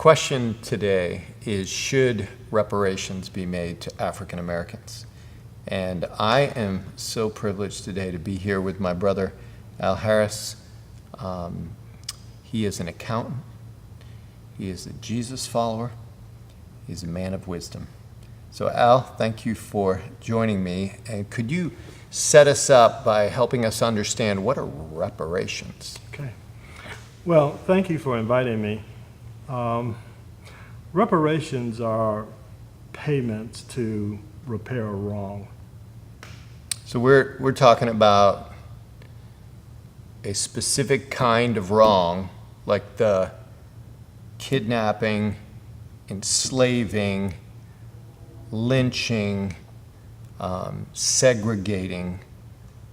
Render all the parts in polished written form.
question today is, should reparations be made to African Americans? And I am so privileged today to be here with my brother, Al Harris. He is an accountant. He is a Jesus follower. He's a man of wisdom. So Al, thank you for joining me. And could you set us up by helping us understand what are reparations? Okay. Well, thank you for inviting me. Reparations are payments to repair a wrong. So we're talking about a specific kind of wrong, like the kidnapping, enslaving, lynching, segregating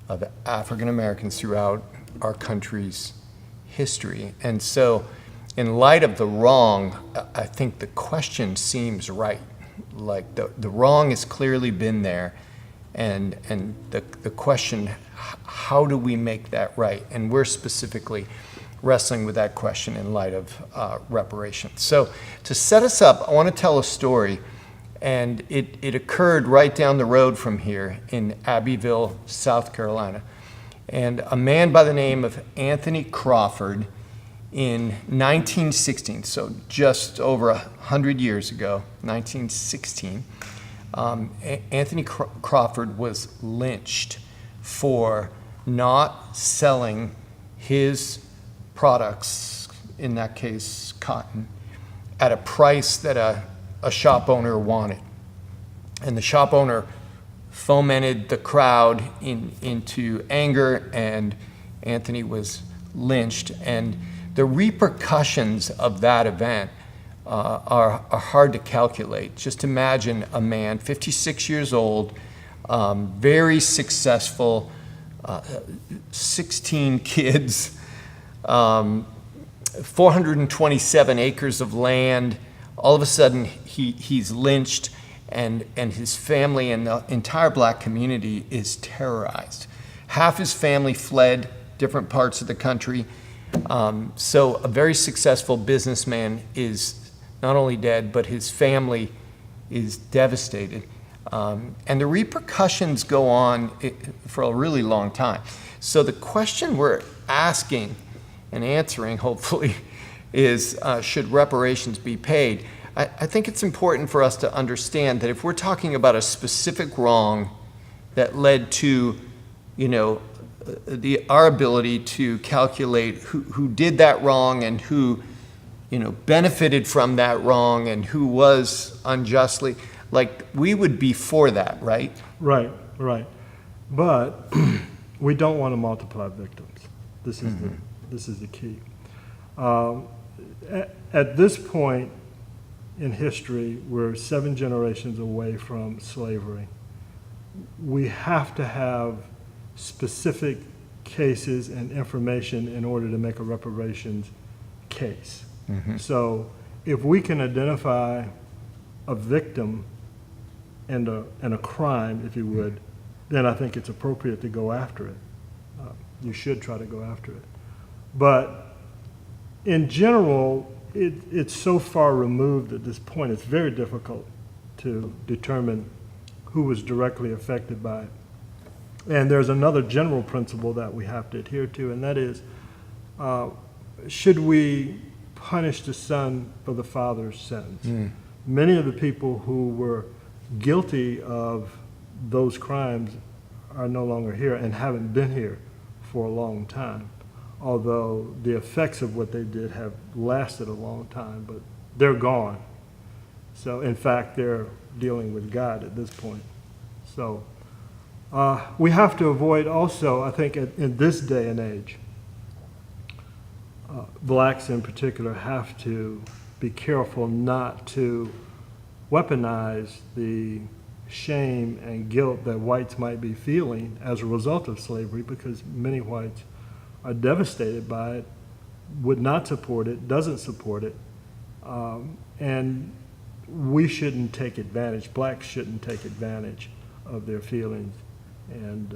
of African Americans throughout our country's history. And so in light of the wrong, I think the question seems right. Like the wrong has clearly been there, and the question, how do we make that right? And we're specifically wrestling with that question in light of reparations. So to set us up, I want to tell a story, and it occurred right down the road from here in Abbeville, South Carolina. And a man by the name of Anthony Crawford in 1916, so just over 100 years ago, 1916, Anthony Crawford was lynched for not selling his products, in that case cotton, at a price that a shop owner wanted. And the shop owner fomented the crowd into anger, and Anthony was lynched. And the repercussions of that event are hard to calculate. Just imagine a man, 56 years old, very successful, 16 kids, 427 acres of land. All of a sudden, he's lynched, and his family and the entire black community is terrorized. Half his family fled different parts of the country. So a very successful businessman is not only dead, but his family is devastated. And the repercussions go on for a really long time. So the question we're asking and answering, hopefully, is should reparations be paid? I think it's important for us to understand that if we're talking about a specific wrong that led to, our ability to calculate who did that wrong and who, benefited from that wrong and who was unjustly, like, we would be for that, right? Right. But we don't want to multiply victims. This is the key. At this point in history, we're 7 generations away from slavery. We have to have specific cases and information in order to make a reparations case. So if we can identify a victim and a crime, if you would, then I think it's appropriate to go after it. You should try to go after it. But in general, it's so far removed at this point, it's very difficult to determine who was directly affected by it. And there's another general principle that we have to adhere to, and that is, should we punish the son for the father's sins? Many of the people who were guilty of those crimes are no longer here and haven't been here for a long time, although the effects of what they did have lasted a long time, but they're gone. So in fact, they're dealing with God at this point. So we have to avoid also, I think, in this day and age, blacks in particular have to be careful not to weaponize the shame and guilt that whites might be feeling as a result of slavery, because many whites are devastated by it, would not support it, doesn't support it, and we shouldn't take advantage, blacks shouldn't take advantage of their feelings and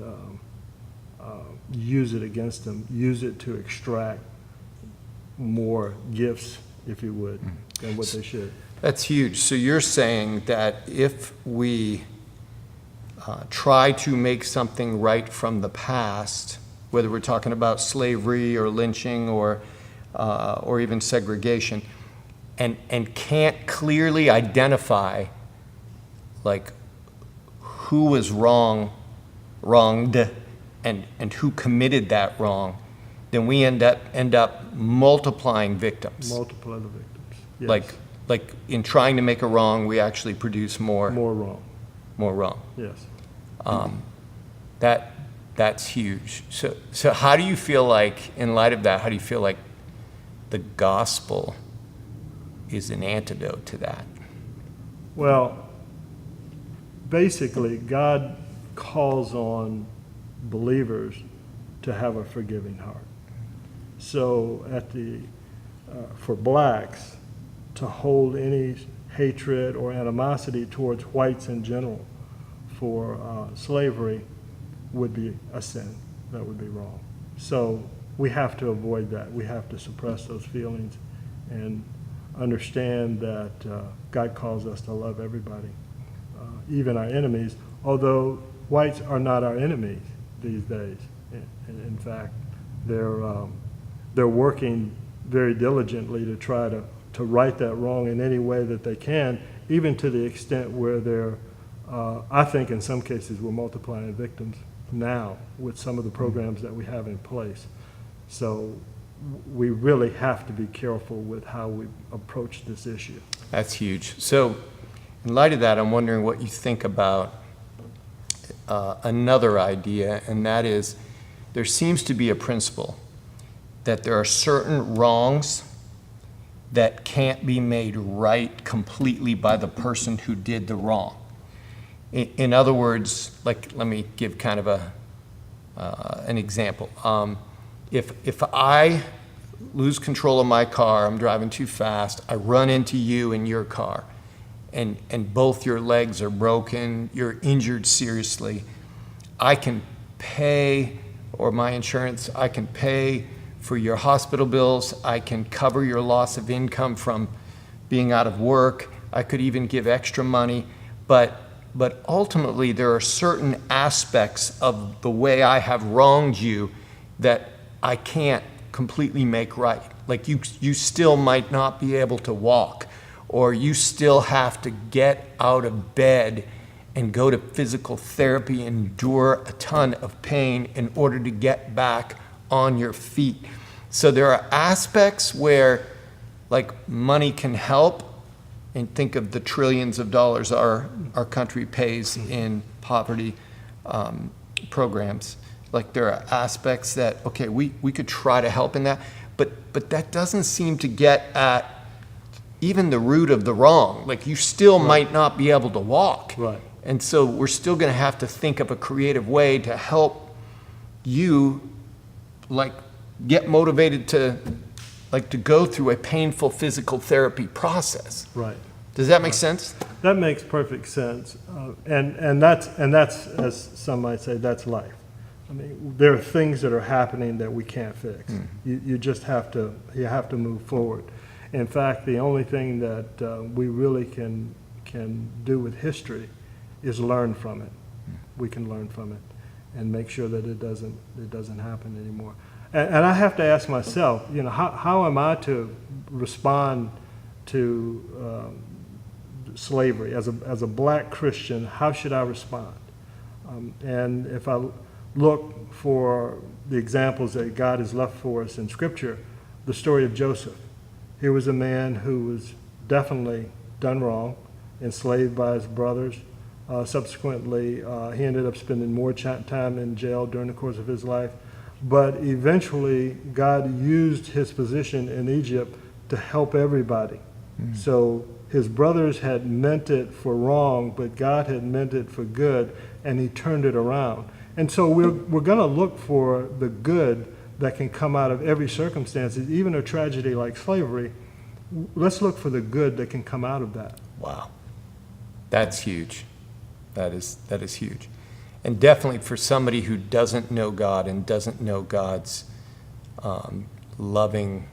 use it against them, use it to extract more gifts if you would, than what they should. That's huge. So you're saying that if we try to make something right from the past, whether we're talking about slavery or lynching or even segregation, and can't clearly identify like who was wronged and who committed that wrong, then we end up multiplying victims. Multiple other victims. Yes. Like in trying to make a wrong, we actually produce more wrong. More wrong. Yes. That's huge. So how do you feel like, in light of that, how do you feel like the gospel is an antidote to that? Well, basically, God calls on believers to have a forgiving heart. So for blacks, to hold any hatred or animosity towards whites in general for slavery would be a sin. That would be wrong. So we have to avoid that. We have to suppress those feelings and understand that God calls us to love everybody, even our enemies, although whites are not our enemies these days. In fact, they're working very diligently to try to right that wrong in any way that they can, even to the extent where they're, I think in some cases, we're multiplying victims now with some of the programs that we have in place. So we really have to be careful with how we approach this issue. That's huge. So in light of that, I'm wondering what you think about another idea, and that is there seems to be a principle that there are certain wrongs that can't be made right completely by the person who did the wrong. In other words, like, let me give kind of an example. If I lose control of my car, I'm driving too fast, I run into you in your car, and both your legs are broken, you're injured seriously, I can pay, or my insurance, I can pay for your hospital bills, I can cover your loss of income from being out of work, I could even give extra money, but ultimately there are certain aspects of the way I have wronged you that I can't completely make right. Like you still might not be able to walk, or you still have to get out of bed and go to physical therapy and endure a ton of pain in order to get back on your feet. So there are aspects where like money can help, and think of the trillions of dollars our country pays in poverty programs. Like there are aspects that, okay, we could try to help in that, but that doesn't seem to get at even the root of the wrong. Like you still might not be able to walk. Right. And so we're still gonna have to think of a creative way to help you like get motivated to go through a painful physical therapy process. Right. Does that make sense? That makes perfect sense. And that's, as some might say, that's life. I mean, there are things that are happening that we can't fix. You just have to move forward. In fact, the only thing that we really can do with history is learn from it. We can learn from it and make sure that it doesn't happen anymore. And I have to ask myself, how am I to respond to slavery as a black Christian? How should I respond? And if I look for the examples that God has left for us in Scripture, the story of Joseph. Here was a man who was definitely done wrong, enslaved by his brothers. Subsequently, he ended up spending more time in jail during the course of his life. But eventually, God used his position in Egypt to help everybody. So his brothers had meant it for wrong, but God had meant it for good, and he turned it around. And so we're going to look for the good that can come out of every circumstance, even a tragedy like slavery. Let's look for the good that can come out of that. Wow. That's huge. That is huge. And definitely for somebody who doesn't know God and doesn't know God's loving,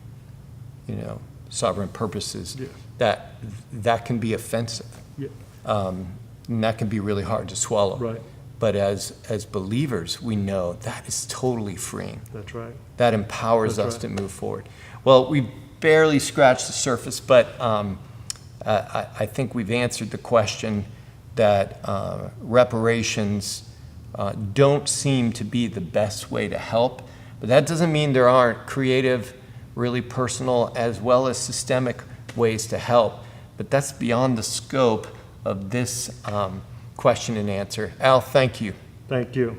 sovereign purposes, Yeah. that can be offensive. Yeah. And that can be really hard to swallow. Right. But as believers, we know that is totally freeing. That's right. That empowers That's us right. to move forward. Well, we barely scratched the surface, but I think we've answered the question that reparations don't seem to be the best way to help. But that doesn't mean there aren't creative, really personal, as well as systemic ways to help. But that's beyond the scope of this question and answer. Al, thank you. Thank you.